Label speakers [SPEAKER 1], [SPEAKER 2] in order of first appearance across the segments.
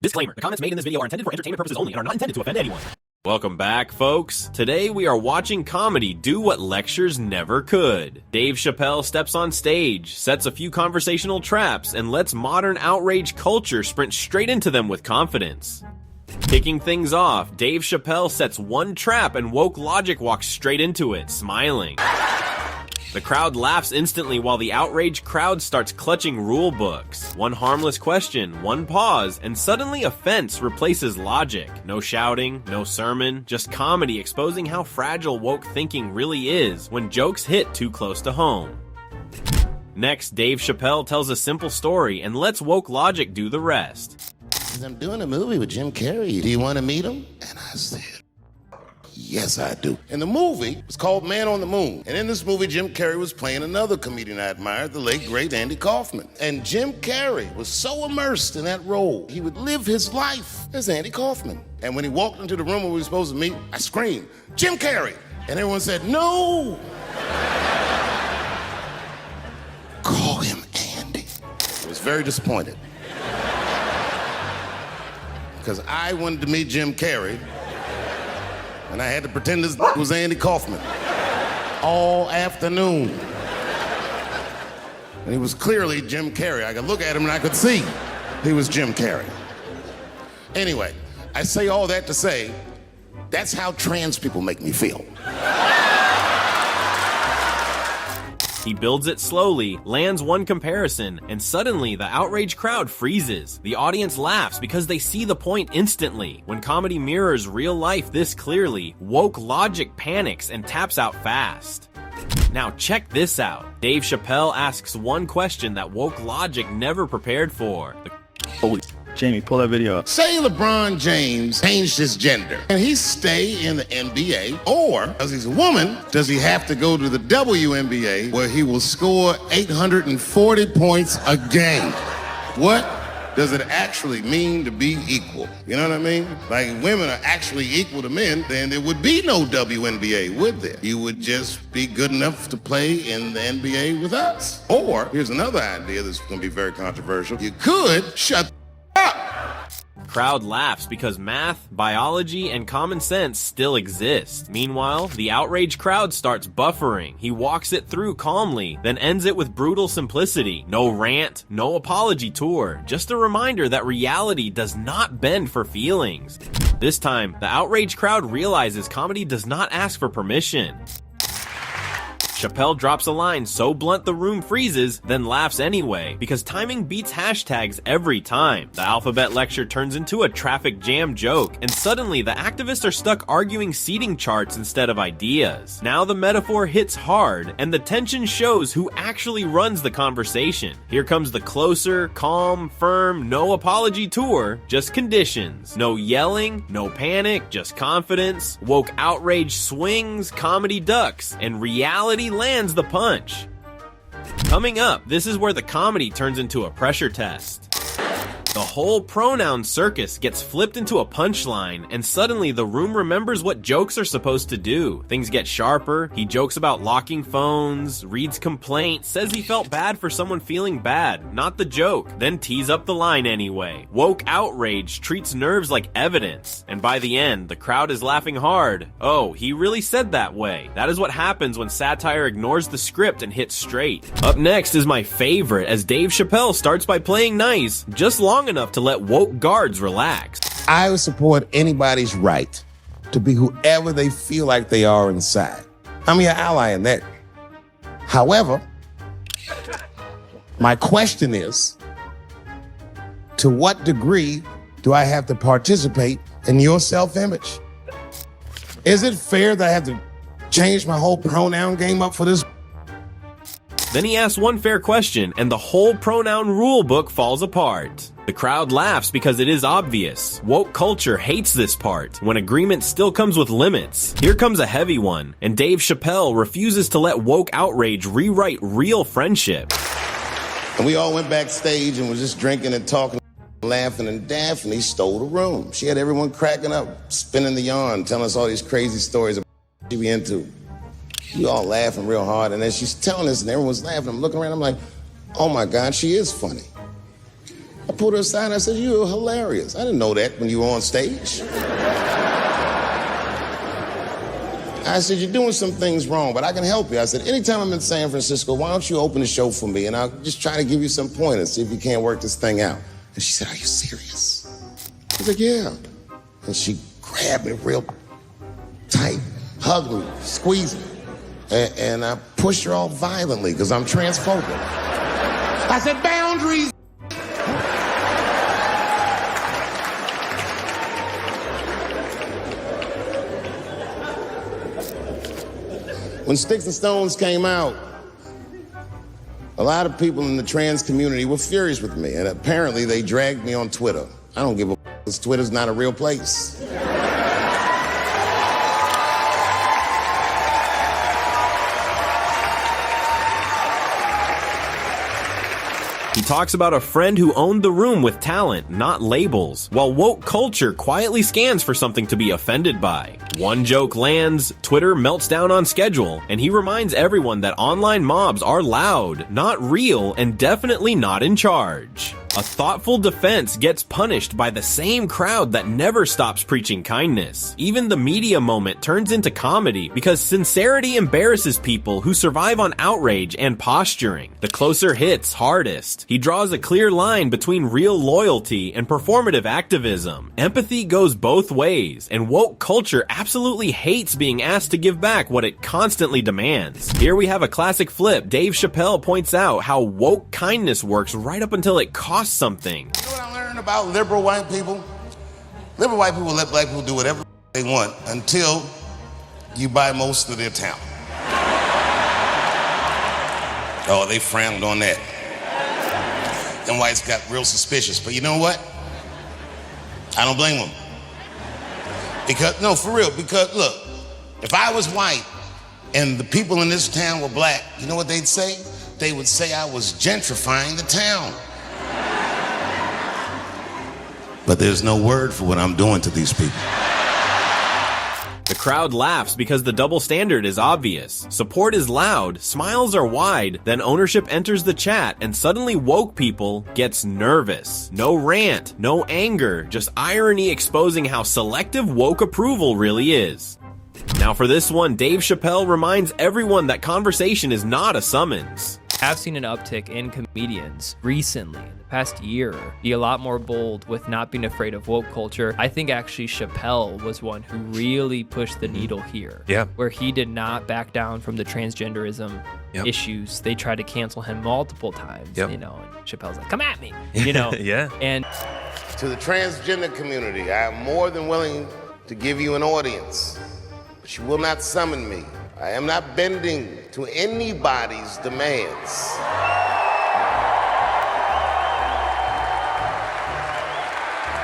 [SPEAKER 1] Disclaimer, the comments made in this video are intended for entertainment purposes only and are not intended to offend anyone. Welcome back, folks. Today we are watching comedy do what lectures never could. Dave Chapelle steps on stage, sets a few conversational traps, and lets modern outrage culture sprint straight into them with confidence. Kicking things off, Dave Chapelle sets one trap and woke logic walks straight into it, smiling. The crowd laughs instantly while the outraged crowd starts clutching rule books. One harmless question, one pause, and suddenly offense replaces logic. No shouting, no sermon, just comedy exposing how fragile woke thinking really is when jokes hit too close to home. Next, Dave Chapelle tells a simple story and lets woke logic do the rest.
[SPEAKER 2] I'm doing a movie with Jim Carrey. Do you want to meet him? And I said, yes, I do. And the movie was called Man on the Moon. And in this movie, Jim Carrey was playing another comedian I admired, the late, great Andy Kaufman. And Jim Carrey was so immersed in that role, he would live his life as Andy Kaufman. And when he walked into the room where we were supposed to meet, I screamed, Jim Carrey! And everyone said, no! Call him Andy. I was very disappointed. Because I wanted to meet Jim Carrey, and I had to pretend this was Andy Kaufman all afternoon. And he was clearly Jim Carrey. I could look at him and I could see he was Jim Carrey. Anyway, I say all that to say, that's how trans people make me feel.
[SPEAKER 1] He builds it slowly, lands one comparison, and suddenly the outraged crowd freezes. The audience laughs because they see the point instantly. When comedy mirrors real life this clearly, woke logic panics and taps out fast. Now check this out. Dave Chapelle asks one question that woke logic never prepared for.
[SPEAKER 3] Holy Jamie, pull that video up.
[SPEAKER 2] Say LeBron James changed his gender and he stay in the NBA, or because he's a woman, does he have to go to the WNBA where he will score 840 points a game? What does it actually mean to be equal? You know what I mean? Like, women are actually equal to men, then there would be no WNBA, would there? You would just be good enough to play in the NBA with us. Or, here's another idea that's gonna be very controversial. You could shut up.
[SPEAKER 1] Crowd laughs because math, biology, and common sense still exist. Meanwhile, the outraged crowd starts buffering. He walks it through calmly, then ends it with brutal simplicity. No rant, no apology tour. Just a reminder that reality does not bend for feelings. This time, the outraged crowd realizes comedy does not ask for permission. Chapelle drops a line so blunt the room freezes, then laughs anyway, because timing beats hashtags every time. The alphabet lecture turns into a traffic jam joke, and suddenly the activists are stuck arguing seating charts instead of ideas. Now the metaphor hits hard, and the tension shows who actually runs the conversation. Here comes the closer, calm, firm, no apology tour, just conditions. No yelling, no panic, just confidence. Woke outrage swings, comedy ducks, and reality lands the punch. Coming up, this is where the comedy turns into a pressure test. The whole pronoun circus gets flipped into a punchline, and suddenly the room remembers what jokes are supposed to do. Things get sharper, he jokes about locking phones, reads complaint, says he felt bad for someone feeling bad, not the joke, then tees up the line anyway. Woke outrage treats nerves like evidence, and by the end, the crowd is laughing hard. Oh, he really said that way. That is what happens when satire ignores the script and hits straight. Up next is my favorite, as Dave Chapelle starts by playing nice, just long enough to let woke guards relax.
[SPEAKER 2] I would support anybody's right to be whoever they feel like they are inside. I'm your ally in that. However, my question is, to what degree do I have to participate in your self-image? Is it fair that I have to change my whole pronoun game up for this?
[SPEAKER 1] Then he asks one fair question, and the whole pronoun rule book falls apart. The crowd laughs because it is obvious. Woke culture hates this part, when agreement still comes with limits. Here comes a heavy one, and Dave Chapelle refuses to let woke outrage rewrite real friendship.
[SPEAKER 2] And we all went backstage and was just drinking and talking, laughing, and Daphne stole the room. She had everyone cracking up, spinning the yarn, telling us all these crazy stories about what she be into. We all laughing real hard, and then she's telling us, and everyone's laughing. I'm looking around, I'm like, oh my God, she is funny. I pulled her aside and I said, "You're hilarious." I didn't know that when you were on stage. I said, "You're doing some things wrong, but I can help you." I said, "Anytime I'm in San Francisco, why don't you open the show for me, and I'll just try to give you some pointers, see if you can't work this thing out." And she said, "Are you serious?" I was like, "Yeah." And she grabbed me real tight, hugged me, squeezed me. And I pushed her all violently because I'm transphobic. I said, "Boundaries." When Sticks and Stones came out, a lot of people in the trans community were furious with me, and apparently they dragged me on Twitter. I don't give a because Twitter's not a real place.
[SPEAKER 1] He talks about a friend who owned the room with talent, not labels, while woke culture quietly scans for something to be offended by. One joke lands, Twitter melts down on schedule, and he reminds everyone that online mobs are loud, not real, and definitely not in charge. A thoughtful defense gets punished by the same crowd that never stops preaching kindness. Even the media moment turns into comedy because sincerity embarrasses people who survive on outrage and posturing. The closer hits hardest. He draws a clear line between real loyalty and performative activism. Empathy goes both ways, and woke culture absolutely hates being asked to give back what it constantly demands. Here we have a classic flip. Dave Chapelle points out how woke kindness works right up until it costs something.
[SPEAKER 2] You know what I learned about liberal white people? Liberal white people let black people do whatever they want until you buy most of their talent. Oh, they frowned on that. Them whites got real suspicious, but you know what? I don't blame them. Because, no, for real, because look, if I was white and the people in this town were black, you know what they'd say? They would say I was gentrifying the town. But there's no word for what I'm doing to these people.
[SPEAKER 1] The crowd laughs because the double standard is obvious. Support is loud, smiles are wide, then ownership enters the chat and suddenly woke people gets nervous. No rant, no anger, just irony exposing how selective woke approval really is. Now for this one, Dave Chapelle reminds everyone that conversation is not a summons.
[SPEAKER 4] I've seen an uptick in comedians recently, in the past year, be a lot more bold with not being afraid of woke culture. I think actually Chapelle was one who really pushed the needle here.
[SPEAKER 5] Yeah.
[SPEAKER 4] Where he did not back down from the transgenderism issues. They tried to cancel him multiple times, you know, and Chappelle's like, "Come at me," you know.
[SPEAKER 5] Yeah.
[SPEAKER 4] And
[SPEAKER 2] To the transgender community, I am more than willing to give you an audience, but you will not summon me. I am not bending to anybody's demands.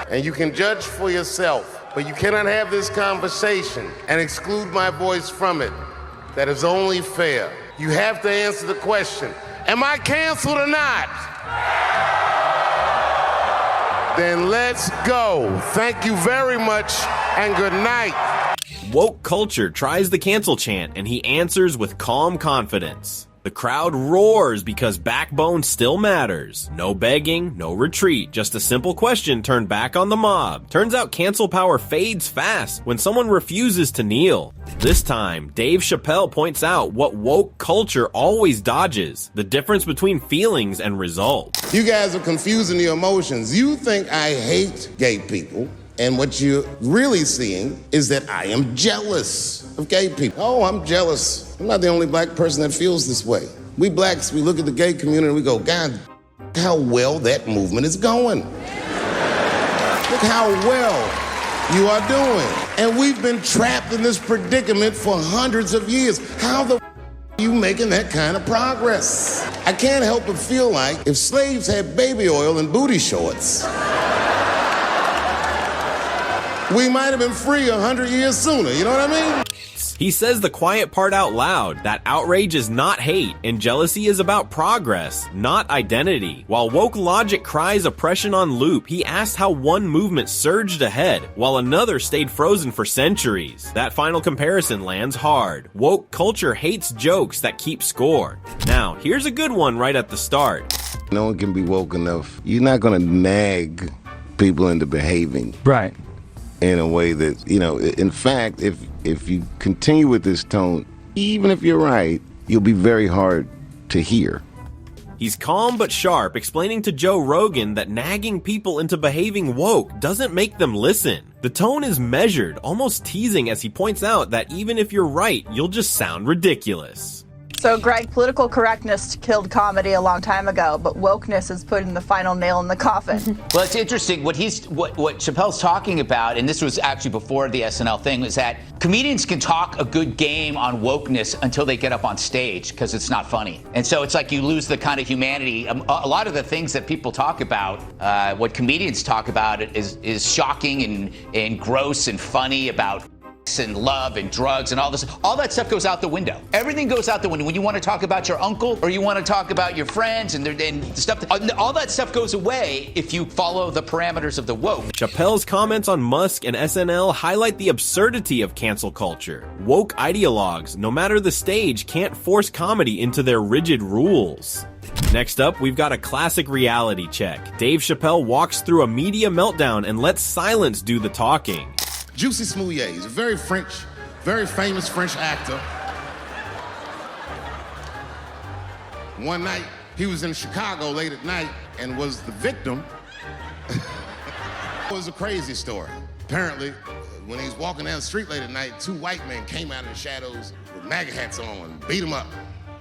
[SPEAKER 2] And you can judge for yourself, but you cannot have this conversation and exclude my voice from it. That is only fair. You have to answer the question, am I canceled or not? Then let's go. Thank you very much and good night.
[SPEAKER 1] Woke culture tries the cancel chant and he answers with calm confidence. The crowd roars because backbone still matters. No begging, no retreat, just a simple question turned back on the mob. Turns out cancel power fades fast when someone refuses to kneel. This time, Dave Chapelle points out what woke culture always dodges, the difference between feelings and results.
[SPEAKER 2] You guys are confusing the emotions. You think I hate gay people, and what you're really seeing is that I am jealous of gay people. Oh, I'm jealous. I'm not the only black person that feels this way. We blacks, we look at the gay community and we go, God, how well that movement is going. Look how well you are doing. And we've been trapped in this predicament for hundreds of years. How the are you making that kind of progress? I can't help but feel like if slaves had baby oil and booty shorts, we might have been free 100 years sooner, you know what I mean?
[SPEAKER 1] He says the quiet part out loud, that outrage is not hate and jealousy is about progress, not identity. While woke logic cries oppression on loop, he asked how one movement surged ahead while another stayed frozen for centuries. That final comparison lands hard. Woke culture hates jokes that keep score. Now, here's a good one right at the start.
[SPEAKER 5] No one can be woke enough. You're not going to nag people into behaving
[SPEAKER 3] Right.
[SPEAKER 5] in a way that, in fact, if you continue with this tone, even if you're right, you'll be very hard to hear.
[SPEAKER 1] He's calm but sharp, explaining to Joe Rogan that nagging people into behaving woke doesn't make them listen. The tone is measured, almost teasing as he points out that even if you're right, you'll just sound ridiculous.
[SPEAKER 6] So, Greg, political correctness killed comedy a long time ago, but wokeness is putting the final nail in the coffin.
[SPEAKER 7] Well, it's interesting. What Chapelle's talking about, and this was actually before the SNL thing, was that comedians can talk a good game on wokeness until they get up on stage because it's not funny. And so it's like you lose the kind of humanity. A lot of the things that people talk about, what comedians talk about, is shocking and gross and funny about and love and drugs and all this. All that stuff goes out the window. Everything goes out the window. When you want to talk about your uncle or you want to talk about your friends and stuff, all that stuff goes away if you follow the parameters of the woke.
[SPEAKER 1] Chapelle's comments on Musk and SNL highlight the absurdity of cancel culture. Woke ideologues, no matter the stage, can't force comedy into their rigid rules. Next up, we've got a classic reality check. Dave Chappelle walks through a media meltdown and lets silence do the talking.
[SPEAKER 2] Juicy Smouillet, he's a very famous French actor. One night, he was in Chicago late at night and was the victim. It was a crazy story. Apparently, when he was walking down the street late at night, two white men came out of the shadows with MAGA hats on and beat him up.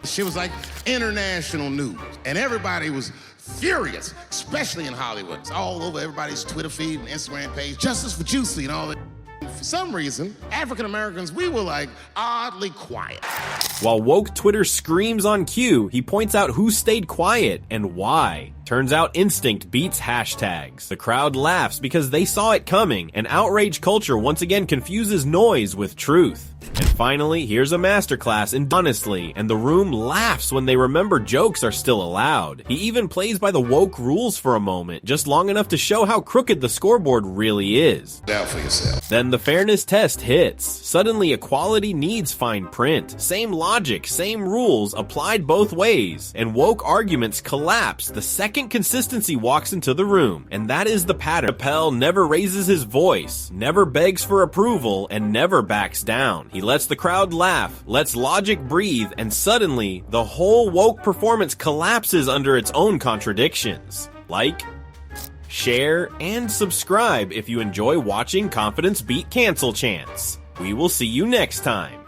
[SPEAKER 2] Shit was like international news, and everybody was furious, especially in Hollywood. It's all over everybody's Twitter feed and Instagram page. Justice for Juicy and all that. For some reason, African Americans, we were like oddly quiet.
[SPEAKER 1] While woke Twitter screams on cue, he points out who stayed quiet and why. Turns out instinct beats hashtags. The crowd laughs because they saw it coming, and outrage culture once again confuses noise with truth. And finally, here's a masterclass in honestly, and the room laughs when they remember jokes are still allowed. He even plays by the woke rules for a moment, just long enough to show how crooked the scoreboard really is.
[SPEAKER 2] Down for yourself.
[SPEAKER 1] Then the fairness test hits. Suddenly equality needs fine print. Same logic, same rules, applied both ways. And woke arguments collapse the second consistency walks into the room. And that is the pattern. Chapelle never raises his voice, never begs for approval, and never backs down. He lets the crowd laugh, lets logic breathe, and suddenly, the whole woke performance collapses under its own contradictions. Like, share, and subscribe if you enjoy watching confidence beat cancel chants. We will see you next time.